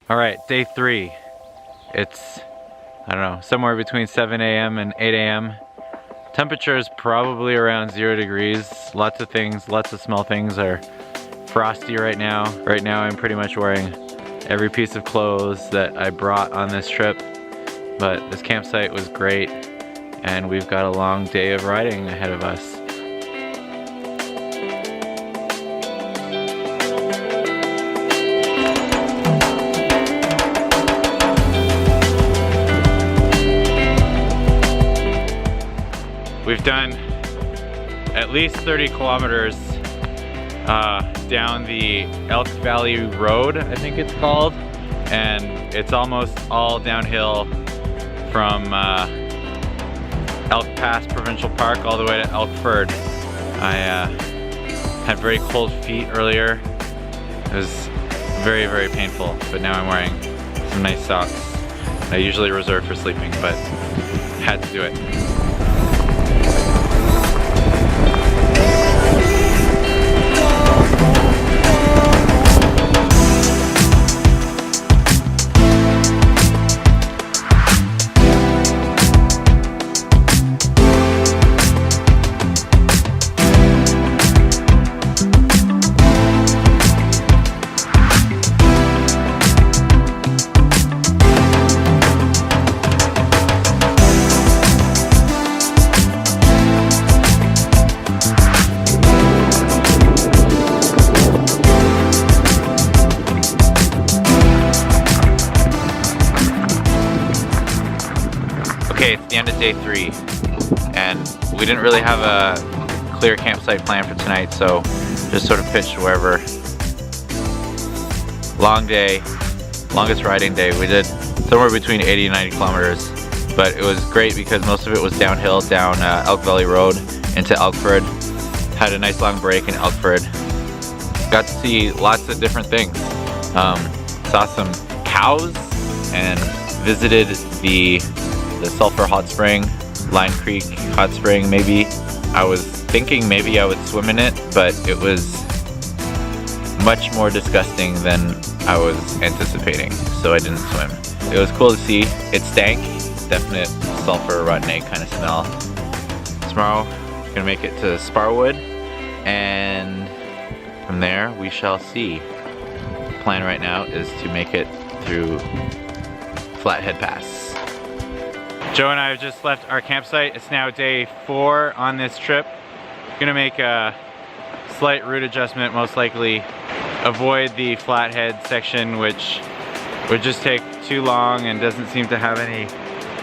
All right, day 3. It's, I don't know, somewhere between 7 a.m. and 8 a.m. Temperature is probably around 0 degrees. Lots of things, lots of small things are frosty right now. Right now I'm pretty much wearing every piece of clothes that I brought on this trip. But this campsite was great and we've got a long day of riding ahead of us. We've done at least 30 kilometers down the Elk Valley Road, I think it's called, and it's almost all downhill from Elk Pass Provincial Park all the way to Elkford. I had very cold feet earlier. It was very, very painful, but now I'm wearing some nice socks. I usually reserve for sleeping, but had to do it. Okay, it's the end of day 3, and we didn't really have a clear campsite plan for tonight, so just sort of pitched wherever. Long day, longest riding day. We did somewhere between 80 and 90 kilometers, but it was great because most of it was downhill down Elk Valley Road into Elkford. Had a nice long break in Elkford. Got to see lots of different things. Saw some cows and visited the Sulphur hot spring, Line Creek hot spring maybe. I was thinking maybe I would swim in it, but it was much more disgusting than I was anticipating, so I didn't swim. It was cool to see. It stank, definite sulfur, rotten egg kind of smell. Tomorrow, gonna make it to Sparwood, and from there we shall see. The plan right now is to make it through Flathead Pass. Joe and I have just left our campsite. It's now day 4 on this trip. Gonna make a slight route adjustment, most likely avoid the Flathead section, which would just take too long and doesn't seem to have any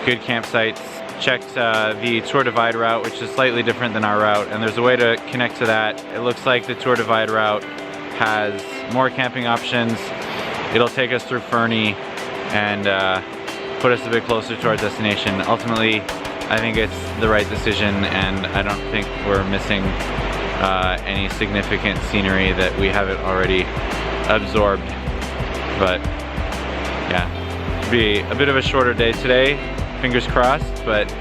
good campsites. Checked the Tour Divide route, which is slightly different than our route, and there's a way to connect to that. It looks like the Tour Divide route has more camping options. It'll take us through Fernie and put us a bit closer to our destination. Ultimately, I think it's the right decision, and I don't think we're missing any significant scenery that we haven't already absorbed. But yeah, it'll be a bit of a shorter day today, fingers crossed, but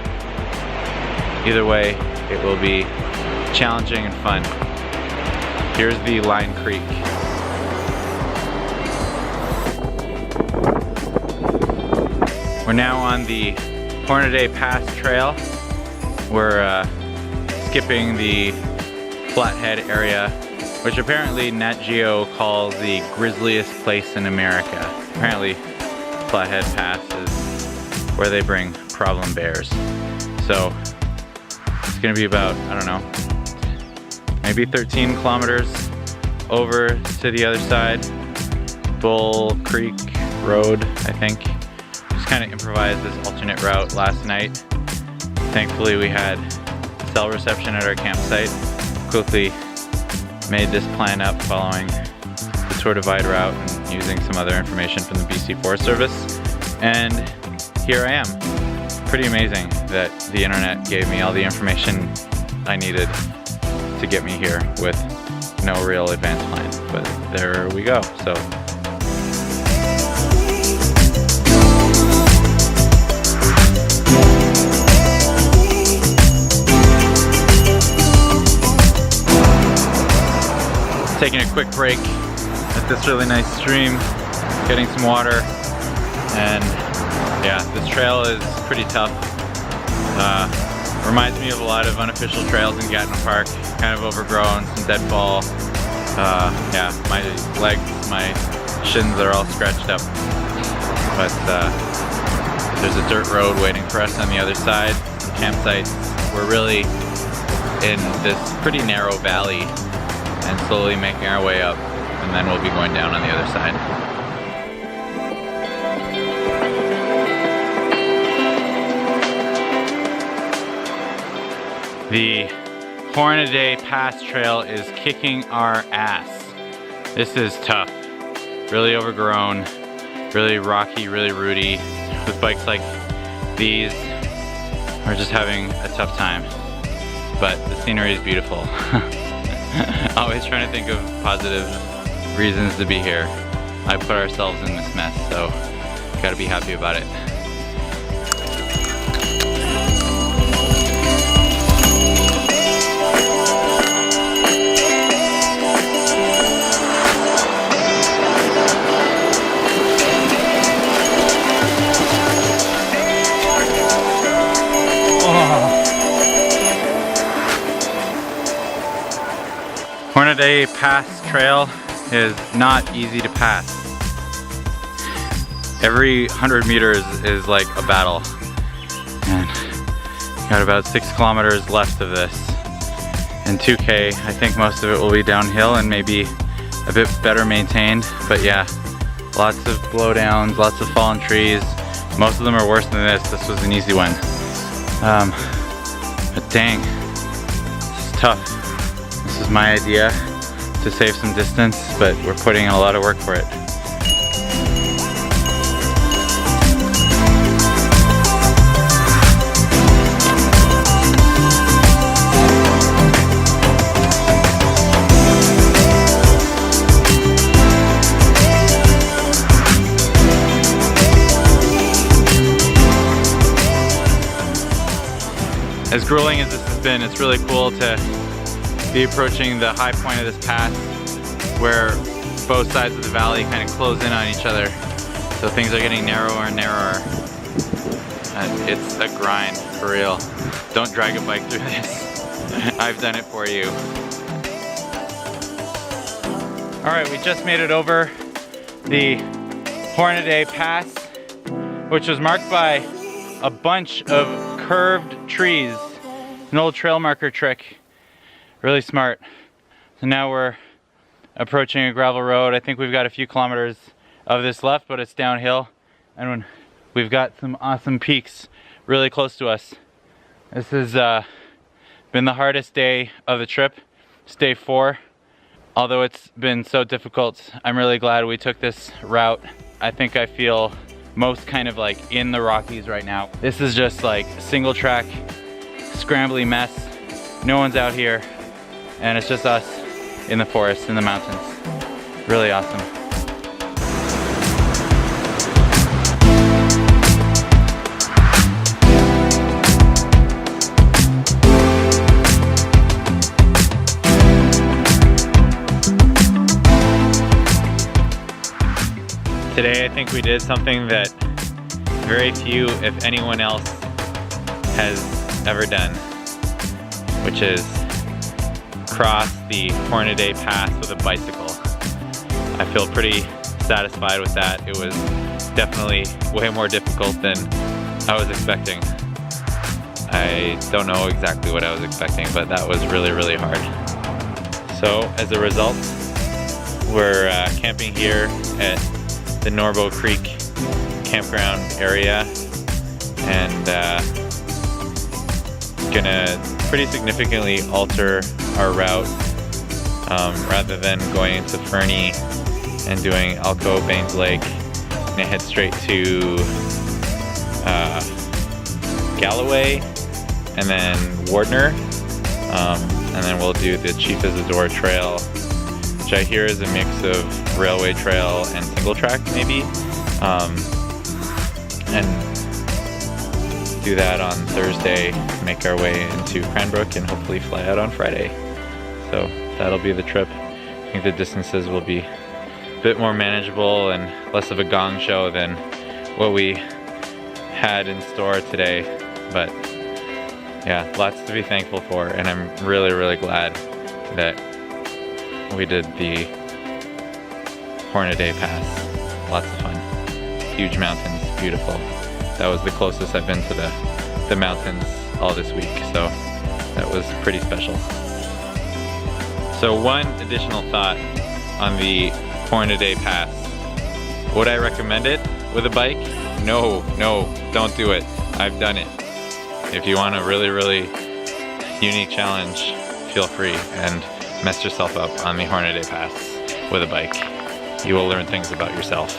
either way, it will be challenging and fun. Here's the Line Creek. We're now on the Hornaday Pass Trail. We're skipping the Flathead area, which apparently Nat Geo calls the grisliest place in America. Apparently Flathead Pass is where they bring problem bears. So it's gonna be about, I don't know, maybe 13 kilometers over to the other side. Bull Creek Road, I think. Kind of improvised this alternate route last night. Thankfully we had cell reception at our campsite. Quickly made this plan up following the Tour Divide route and using some other information from the BC Forest Service. And here I am. Pretty amazing that the internet gave me all the information I needed to get me here with no real advanced plan. But there we go. So taking a quick break at this really nice stream. getting some water, and yeah, this trail is pretty tough. Reminds me of a lot of unofficial trails in Gatton Park, kind of overgrown, some deadfall. Yeah, my legs, my shins are all scratched up. But there's a dirt road waiting for us on the other side, some campsites. We're really in this pretty narrow valley and slowly making our way up, and then we'll be going down on the other side. The Hornaday Pass Trail is kicking our ass. This is tough, really overgrown, really rocky, really rooty. With bikes like these, we're just having a tough time. But the scenery is beautiful. Always trying to think of positive reasons to be here. I put ourselves in this mess, so gotta be happy about it. Hornaday Pass Trail is not easy to pass. Every 100 meters is like a battle. And got about 6 kilometers left of this. And 2K, I think most of it will be downhill and maybe a bit better maintained. But yeah, lots of blowdowns, lots of fallen trees. Most of them are worse than this. This was an easy one. But dang, this is tough. This is my idea to save some distance, but we're putting in a lot of work for it. As grueling as this has been, it's really cool to be approaching the high point of this pass where both sides of the valley kind of close in on each other. So things are getting narrower and narrower. And it's a grind, for real. Don't drag a bike through this. I've done it for you. All right, we just made it over the Hornaday Pass, which was marked by a bunch of curved trees. An old trail marker trick. Really smart. So now we're approaching a gravel road. I think we've got a few kilometers of this left, but it's downhill. And we've got some awesome peaks really close to us. This has been the hardest day of the trip. It's day 4. Although it's been so difficult, I'm really glad we took this route. I think I feel most kind of like in the Rockies right now. This is just like a single track, scrambly mess. No one's out here. And it's just us in the forest, in the mountains. Really awesome. Today I think we did something that very few, if anyone else, has ever done, which is cross the Hornaday Pass with a bicycle. I feel pretty satisfied with that. It was definitely way more difficult than I was expecting. I don't know exactly what I was expecting, but that was really, really hard. So as a result, we're camping here at the Norbo Creek campground area, and gonna pretty significantly alter our route. Rather than going into Fernie and doing Elko, Baines Lake, I'm gonna head straight to Galloway and then Wardner, and then we'll do the Chief Isidore Trail, which I hear is a mix of railway trail and single track maybe, and do that on Thursday, make our way into Cranbrook, and hopefully fly out on Friday. So that'll be the trip. I think the distances will be bit more manageable and less of a gong show than what we had in store today. But yeah, lots to be thankful for, and I'm really glad that we did the Hornaday Pass. Lots of fun. Huge mountains, beautiful. That was the closest I've been to the mountains all this week, so that was pretty special. So one additional thought on the Hornaday Pass. Would I recommend it with a bike? No, don't do it. I've done it. If you want a really unique challenge, feel free and mess yourself up on the Hornaday Pass with a bike. You will learn things about yourself.